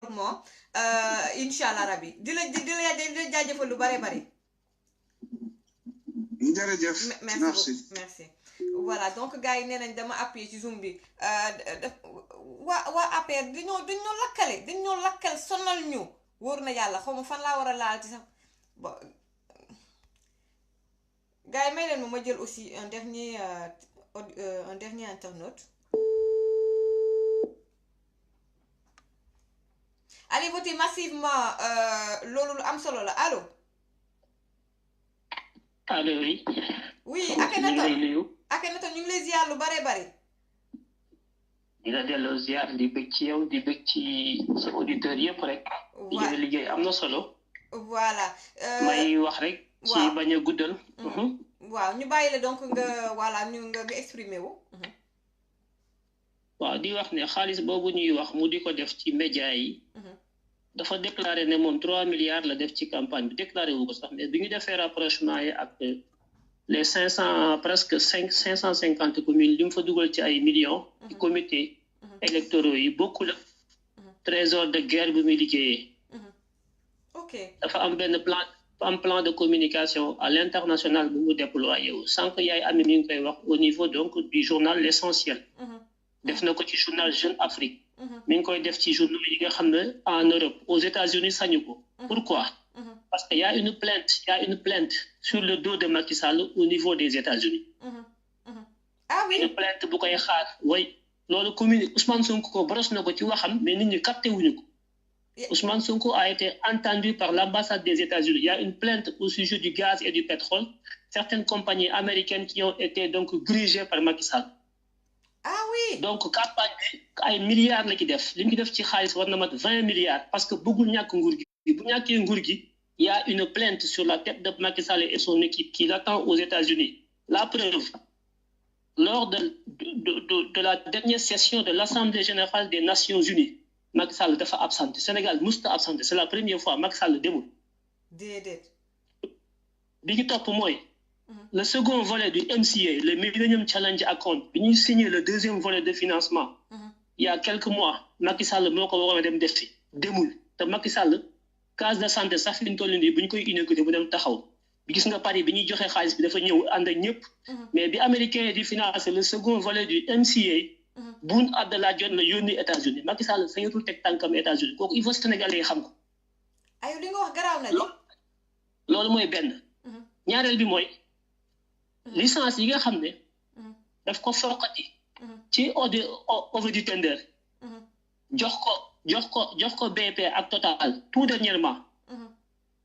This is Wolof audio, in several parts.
moom incha allah rabi di la jaajëfal lu bare bari. jërëjëf merci merci. voilà donc gars yi nee nañ dama appuyer ci zoom bi waa APR dañoo lakkale sonal ñu wóor na yàlla xaw ma fan laa war a laal ci sax bon gars yi may leen ma jël aussi un dernier internaute. allez voter massivement loolu lu am solo la allo. allo oui. oui Akhenaton ñu ngi lay ziar lu bare bari. di la delloo ziar di bëgg ci yow di bëgg ci sa auditeurs yëpp rek. waaw liggéey am na solo. voilà. may wax rek. ci bañ a guddal. waaw ñu bàyyi la donc nga voilà nga exprimer wu. waaw di wax ne xaalis boobu ñuy wax mu di ko def ci média yi. dafa déclaré ne moom 3 milliards la def ci campagne bi déclaré wu ko sax mais bi ñu defee rapprochement yi ak les 500 presque 550 communes li mu fa dugal ci ay millions. ci comité électoraux yi bokkul ak trésor de guerre bi muy liggéeyee. ok dafa am benn plan de communication à l'international bu mu déployé wu sànq yaay ami mi ngi koy wax au niveau donc du journal l'essentiel. def na ko ci journal Jeune Afrique. mi ngi koy def ci journaux yi nga xam ne en Europe aux États-Unis sañu ko. pourquoi parce que y a une plainte sur le dos de Macky Sall au niveau des États-Unis. ah oui une plainte bu koy xaar way loolu commune Ousmane Sonko boros na ko ci waxam mais nit ñi capté wuñu ko. Ousmane Sonko a été entendu par l'ambassade des États-Unis. Il y a une plainte au sujet du gaz et du pétrole. Certaines compagnies américaines qui ont été donc dirigées par Macky Sall. ah oui donc campagne bi ay milliards la ci def li mu def ci xaalis war na mat 20 milliards parce que bëggul ñàkk nguur gi bu ñàkkee nguur gi il y a une plainte sur la tête de Macky Sall et son équipe qui l'attend aux États-Unis. La preuve, lors de la dernière session de l'Assemblée générale des Nations Unies, Macky Sall dafa absenté. Sénégal musta absenté, c'est la première fois Macky Sall demul. déedéet. bi ñu topp mooy le second volet du MCA, le Millennium Challenge Account, bi ñuy signé le deuxième volet de financement il y a quelques mois Macky Sall moo ko waroon a dem def fi demul te Macky Sall case de santé sax fi ñu toll nii bu ñu koy inauguré bu dem taxaw bi gis nga Paris bi ñuy joxe xaalis bi dafa ñëw ànd ak ñëpp mais bi américain yi di financer le second volet du MCA Boun Abdallah Dionne la yónni États-Unis Macky Sall sañatul teg tànkam États-Unis kooku il faut Sénégalais yi xam ko. ay li nga wax garaaw na loolu mooy benn. ñaareel bi mooy licence yi nga xam ne daf ko foqati ci over du tender jox ko BP ak Total tout dernièrement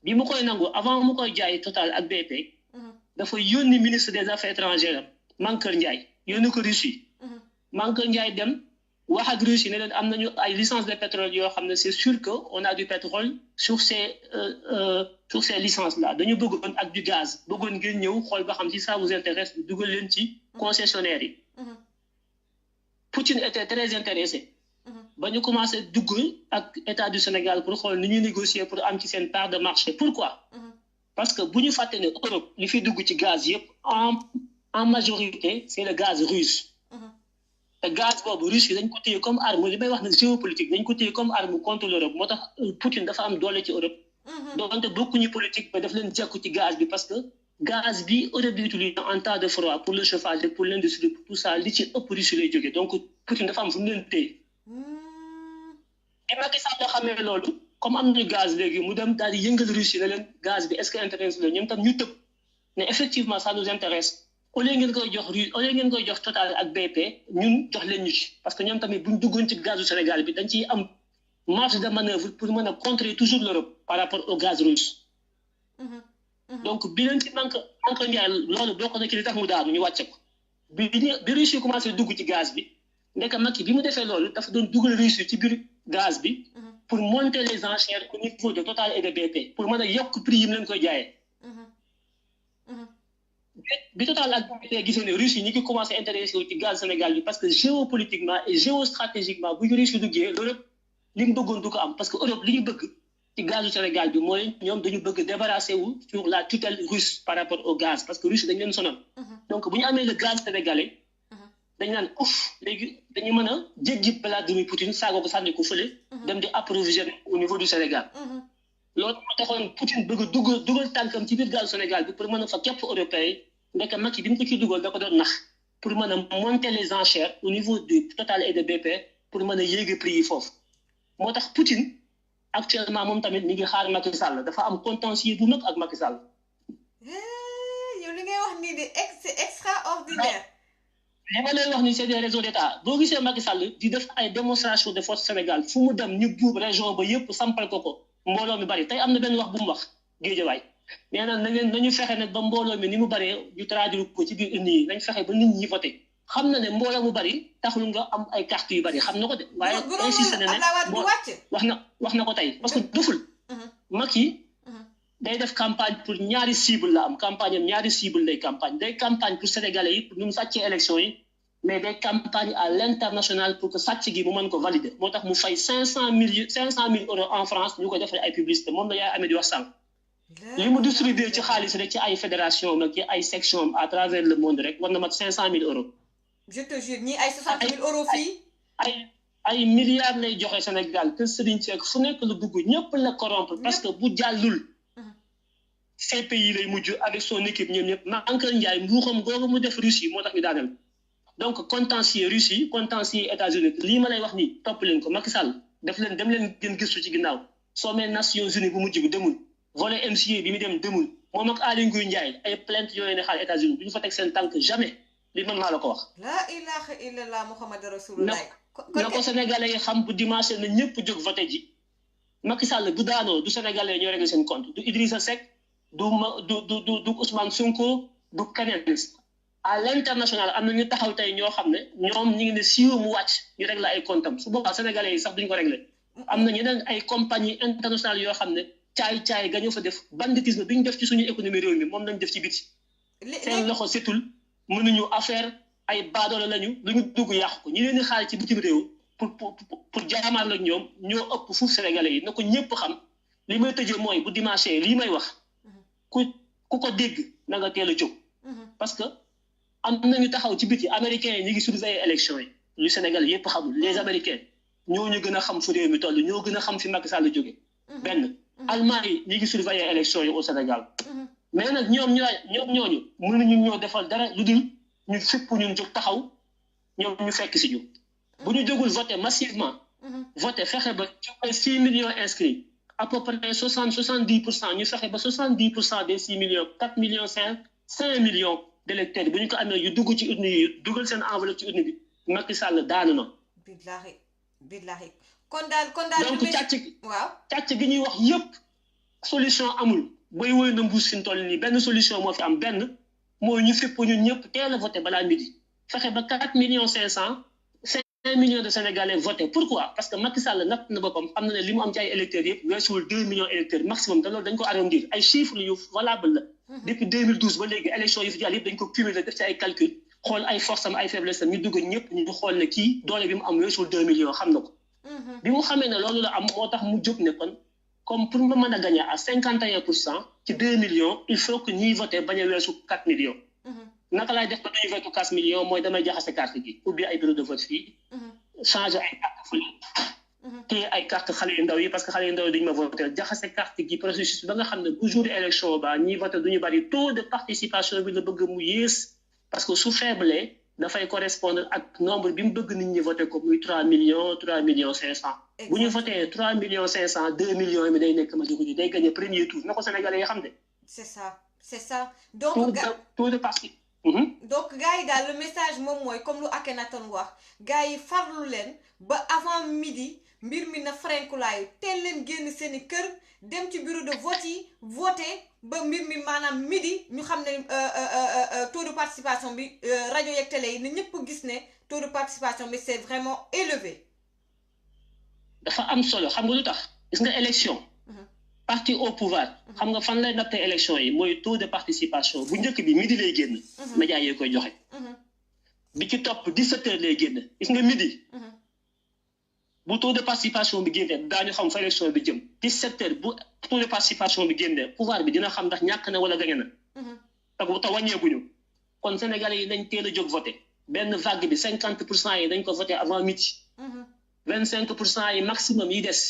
bi mu koy nangu avant mu koy jaay Total ak BP dafa yónni ministre des affaires étrangères Mankeur Ndiaye yónni ko Russie Mankeur Ndiaye dem wax ak Russie ne leen am nañu ay licence de pétrole yoo xam ne c'est sûr que on a du pétrole sur ces licences là dañu bëggoon ak du gaz bëggoon ngeen ñëw xool ba xam si ça vous intéresse dugal leen ci concessionnaire yi. Poutine était très intéressé ba ñu commencé dugg ak état du Sénégal pour xool ni ñuy négocier pour am ci seen part de marché pourquoi parce que bu ñu fàtte ne Europe li fi dugg ci gaz yëpp en majorité c'est le gaz russe. te gaz boobu Russie dañ ko téye comme arme li may wax nag géopolitique dañ ko téye comme arme contre l'Europe moo tax Poutine dafa am doole ci Europe. doonte bokkuñu politique ba daf leen jekku ci gaz bi parce que gaz bi Europe di utiliser en temps de froid pour le chauffage pour l'industrie pour tout ça li ci ëpp Russie lay jógee donc Poutine dafa am fu mu leen téye. bi Macky Sall xamee loolu comme am nañu gaz léegi mu dem daal di yëngal Russie ne leen gaz bi est-ce que intéresse la ñoom tam ñu tëb ne effectivement ça nous intéresse. au lieu ngeen koy jox Total ak BP ñun jox leen ñu ci parce que ñoom tamit buñ duggoon ci gazu Sénégal bi dañ ciy am marge de manœuvre pour mën a contrer toujours l'Europe par rapport au gaz russe. donc bi leen ci manque Ndiaye loolu bokk na ci li tax mu daanu ñu wàcce ko bi Russie commencé dugg ci gaz bi ndeka Macky bi mu defee loolu dafa doon dugal Russie ci biir gaz bi pour monter les enchères au niveau de Total et de BP pour mën a yokk prix yi mu leen koy jaayee. bi Total ak BP gisee ne Russie ñi ngi commencé intéressé wu ci gaz Sénégal bi parce que géopolitiquement et géostratégiquement bu ñu Russie duggee l'Europe li mu bëggoon du ko am parce que Europe li ñu bëgg ci gazu Sénégal bi mooy ñoom dañu bëgg débarrasser wu sur la tutelle russe par rapport au gaz parce que Russie dañu leen sonal donc bu ñu amee le gaz sénégalais dañ naan ouf léegi dañu mën a jéggi Vladimir Poutine saago ko sànni ko fële. dem di approvisionner au niveau du Sénégal. loolu moo taxoon Poutine bëgg a dugal tànkam ci biir gaalu Sénégal bi pour mën a fa képp européen yi ndeke Macky bi mu ko ciy dugal da ko doon nax pour mën a monter les enchères au niveau du Total et de BP pour mën a yéege prix yi foofu moo tax Poutine actuellement moom tamit mi ngi xaar Macky Sall dafa am contentieux bu mag ak Macky Sall. yow li ngay wax nii de c'est extraordinaire. li ma lay wax ni c'est des raisons d'état boo gisee Macky Sall di def ay démonstration de force Sénégal fu mu dem ñu buub région ba yëpp sampal ko mbooloo mi bari tey am na benn wax bu mu wax Géejawaay nee na nañu fexe nag ba mbooloo mi ni mu baree ñu traduire ko ci biir urne yi nañ fexe ba nit ñi voté xam na ne mbooloo mu bari taxul nga am ay carte yu bari xam na ko de waaye insisté na ne wax na ko tey parce que doful Macky day def campagne pour ñaari cible la am campagne am ñaari cible lay campagne day campagne pour sénégalais yi pour ñu mu sàccee élection yi mais des campagnes à l'international pour que sàcc gi mu mën ko valider moo tax mu fay 500 000 euros en France ñu ko defal ay publicité moom la yaay amee di wax sànq li mu distribué ci xaalis rek ci ay fédération nag ci ay section à travers le monde rek war na mat 500 000 euros. je te jure ñii ay 60 000 euros fii. ay milliards lay joxe Sénégal te Serigne Seck fu nekk la dugg ñëpp la corrompre parce que bu jàllul ces pays lay mujj avec son équipe ñoom ñëpp Mankeur Ndiaye mbuuxam googu mu def Russie moo tax ñu daaneel donc contentieux Russie contentieux États-Unis lii ma lay wax nii topp leen ko Macky Sall def leen dem leen gën gëstu ci ginnaaw sommet Nations Unies bu mujj bi demul volet MCA bi mu dem demul moom ak Aly Ngouille Ndiaye ay plainte yooyu ne xaal États-Unis du ñu fa teg seen tànk jamais li man maa la ko wax. la ilaha illallah Muhammad rasulullah. na ko sénégalais yi xam bu dimanche na ñëpp jóg voté ji Macky Sall bu daanoo du sénégalais ñoo réglé seen compte du Idrissa Seck du Ousmane Sonko du keneen à l'international am na ñu taxaw tey ñoo xam ne ñoom ñu ngi ne siiw mu wàcc ñu réglé ay comptam su boobaa sénégalais yi sax duñ ko réglé am na ñeneen ay compagnie internationale yoo xam ne caay-caay ga ñu fa def banditisme bi ñu def ci suñu économie réew mi moom lañ def ci biti seen loxo setul mënuñu affaire ay baadoolo lañu lu ñu dugg yàqu ko ñi leen di xaar ci bitim réew pour jaamaar la ñoom ñoo ëpp fuuf sénégalais yi na ko ñëpp xam li may tëjee mooy bu dimanche lii may wax ku ko dégg na nga teel a jóg parce que am nañu taxaw ci biti américains yi ñu ngi surveiller élection yi lu Sénégal yëpp xamul les américains ñoo ñu gën a xam fu réew mi toll ñoo gën a xam fi Macky Sall jóge benn Allemagne yi ñu ngi surveiller élection yi au Sénégal mais nag ñooñu mënuñu ñoo defal dara lu dul ñu fépp ñun jóg taxaw ñoom ñu fekk si ñu bu ñu jógul voter massivement voter fexe ba 6 millions inscrits à peu près 70% ñu fexe ba 70% des 6 millions 4 millions 5 millions d'électeurs bu ñu ko amee yu dugg ci urne yi dugal seen enveloppe ci urne bi Macky Sall daanu na. billahi kon daal donc càcc gi ñuy wax yëpp solution amul booy woy na mbuus fi mu toll nii benn solution moo fi am benn mooy ñu fépp ñun ñëpp teel a voté balaa midi fexe ba 4 millions 500 5 millions de Sénégalais voté pourquoi parce que Macky Sall natt na boppam xam na ne li mu am ci ay électeurs yëpp weesuwul 2 millions électeurs maximum te loolu dañ ko arrondir ay chiffres yu valable la depuis 2012 ba léegi élection yi fi jàll yëpp dañ ko cumuler def ci ay calcul xool ay force am ay faiblesse am ñu dugg ñëpp ñu xool ne kii doole bi mu am weesuwul 2 millions xam na ko bi mu xamee ne loolu la am moo tax mu jóg ne kon comme pour ma mën a gagner à 51% ci 2 millions il faut que ñiy voté bañ a weesu 4 millions naka laay def ba duñu voté 4 millions mooy damay jaxase carte gi ubbi ay bureau de vote fii changer ay carte fële te ay carte xale yu ndaw yi parce que xale yu ndaw yi duñu ma voté jaxase carte gi processus ba nga xam ne bu jour élection ba ñiy voté duñu bari taux de participation bi la bëgg mu yées parce que su faible dafay correspondre ak nombre bi mu bëgg nit ñi voté ko muy 3 millions 500 bu ñu voté 3 millions 500 2 millions mi day nekk majorité day gagné premier tour na ko sénégalais yi xam de c'est ça donc taux de parti donc gars yi daal le message moom mooy comme lu Akhenaton wax gars yi farlu leen ba avant midi mbir mi na frankulaayu teel leen génn seeni kër dem ci bureau de vote yi voté ba mbir mi maanaam midi ñu xam ne taux de participation bi rajo yeeg télé yi na ñëpp gis ne taux de participation bi c'est vraiment élevé. dafa am solo xam nga lu tax gis nga élection parti au pouvoir xam nga fan lay nattee élection yi mooy taux de participation bu njëkk bi midi lay génn média yi koy joxe bi ci topp 17 heures lay génn gis nga midi bu taux de participation bi génnee daañu xam fa élection bi jëm 17 heures bu taux de participation bi génnee pouvoir bi dina xam ndax ñàkk na wala gañe na te wàññeeguñu kon sénégalais yi nañ teel a jóg voté benn vague bi 50% yi dañ ko voté avant midi. 25% yi maximum yi des.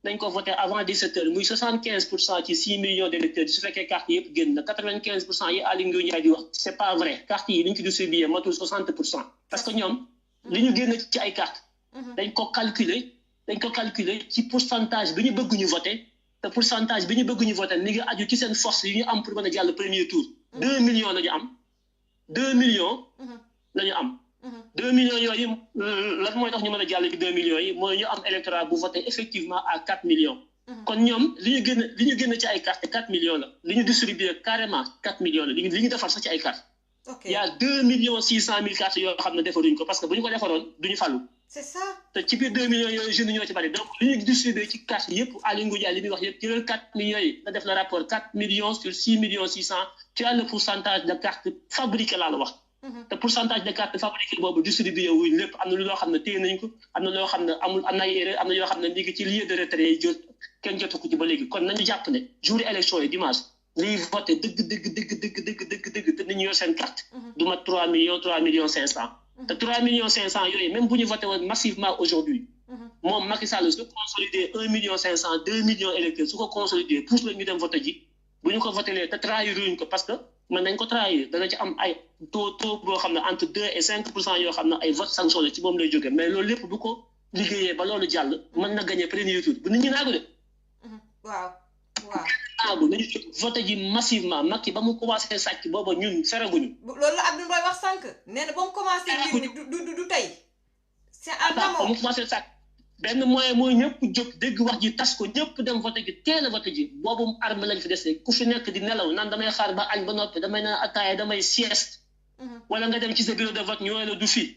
dañ ko voté avant 17 heures muy 75% ci 6 millions d'électeurs su fekkee carte yëpp génn na 95% yi Aly Ngouille Ndiaye di wax c'est pas vrai carte yi li ñu ko distribué matul 60% parce que ñoom li ñu génn ci ay carte dañ ko calculer ci pourcentage bi ñu bëgg ñu voté te pourcentage bi ñu bëgg ñu voté mi ngi aju ci seen force yi ñu am pour mën a jàll premier tour 2 millions la ñu am 2 millions la ñu am 2 millions yooyu lan mooy tax ñu mën a jàll ci 2 millions yi mooy ñu am électorat bu voté effectivement à 4 millions. kon ñoom li ñu génn ci ay cartes 4 millions la li ñu distribué carrément 4 millions la li ñu defar sax ci ay cartes. Il y a 2 millions 600 000 cartes yoo xam ne defaruñ ko parce que bu ñu ko defaroon duñu falu. c'est ça. te ci biir 2 millions yooyu jeunes ñoo ci bari donc li ñu distribué ci cartes yëpp Aly Ngouille Ndiaye li muy wax yëpp ci 4 millions yi nga def le rapport 4 millions sur 6 millions 600 tu as le pourcentage de cartes fabriquées laa la wax. te pourcentage de cartes fabriquées boobu distribué wuñ lépp am na loo xam ne téye nañ ko am na loo xam ne amul am na ay erreur am na yoo xam ne mi ngi ci lieu de retrait yi jot kenn jotu ko ci ba léegi kon nañu jàpp ne jour élection yi dimanche liy voté dëgg te nañu yor seen carte du mat 3 millions 500 te 3 millions 500 yooyu même bu ñu voté woon massivement aujourd'hui moom Macky Sall su consolidé 1 million 500 2 millions électeurs su ko consolidé pousse la ñu dem voté ji bu ñu ko voté lee te trahiruñ ko parce que mën nañ ko trahir dana ci am ay taux boo xam ne entre 2 et 5% yoo xam ne ay vote sanction la ci moom lay jógee mais loolu lépp bu ko liggéeyee ba loolu jàll mën na gagné premier tour bu nit ñi naagu de. waaw. naagu nañu voté ji massivement Macky ba mu commencé sàcc booba ñun feraguñu. loolu la Abdou Mbaye wax sànq nee na ba mu commencé mbir mi du tey. c'est en amont ba mu commencé sàcc benn moyen mooy ñëpp jóg dégg wax ji tas ko ñëpp dem voté ji teel a voté ji boobu arme lañ fi desee ku fi nekk di nelaw naan damay xaar ba añ ba noppi damay naan ataaya damay sieste wala nga dem ci sa bureau de vote ñooy la du fii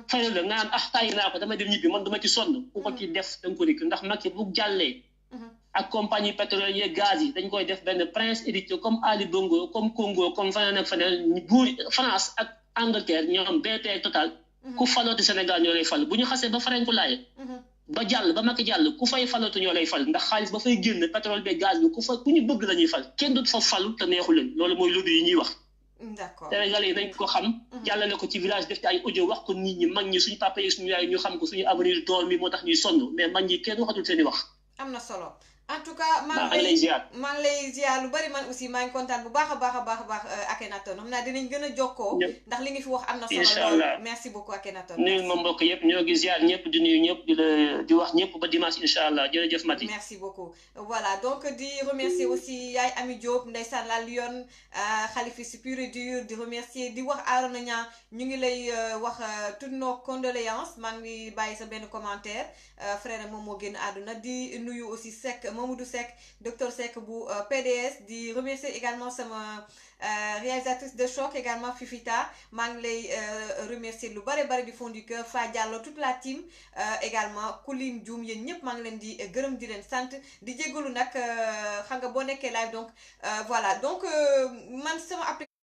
fayal la nga naan tàyyi naa ko damay dem ñibbi man dama ci sonn ku ko ci def da nga ko rik ndax Macky bu jàllee ak compagnie pétrolière gaz yi dañ koy def benn prince héritier comme Ali Bongo comme Congo comme feneen ak feneen buur France ak Angleterre ñoom BP Total ku falooti Sénégal ñoo lay fal bu ñu xasee ba farenku laaye ba jàll ba Macky jàll ku fay falatu ñoo lay fal ndax xaalis ba fay génn pétrole bi gaz bi ku ñu bëgg la ñuy fal kenn du fa falu te neexu leen loolu mooy lobby yi ñuy wax. d'accord Sénégalais yi dañ ko xam. jàllale ko ci village def ci ay audio wax ko nit ñi mag ñi suñu papa yi suñu yaay ñu xam ko suñu avenir doom mi moo tax ñuy sonn mais mag ñi kenn waxatul seen i wax. am na solo en tout cas maa ngi lay ziar lu bari man aussi maa ngi kontaan bu baax a baax Akhenaton xam naa dinañ gën a jokkoo ndax li nga fi wax am na solo lool merci beaucoup Akhenaton nuyu ma mbokk yëpp ñoo ngi ziar ñëpp di nuyu ñëpp di wax ñëpp ba dimanche incha allah jërëjëf Mati merci beaucoup voilà donc di remercier aussi yaay Ami Diop ndeysaan la Lyon xalifis pur et dur di remercier di wax Arona Niang ñu ngi lay wax toutes nos condoléances maa ngi bàyyi sa benn commentaire frère moom moo génn àdduna di nuyu aussi Seck Mamadou Seck docteur Seck bu PDS di remercier également sama réalisatrice de choc également Fifita maa ngi lay remercier lu bari du fond du cœur Fa Diallo toute la team également Koulim Dioum yéen ñëpp maa ngi leen di gërëm di leen sant di jégalu nag xam nga boo nekkee live donc voilà donc man sama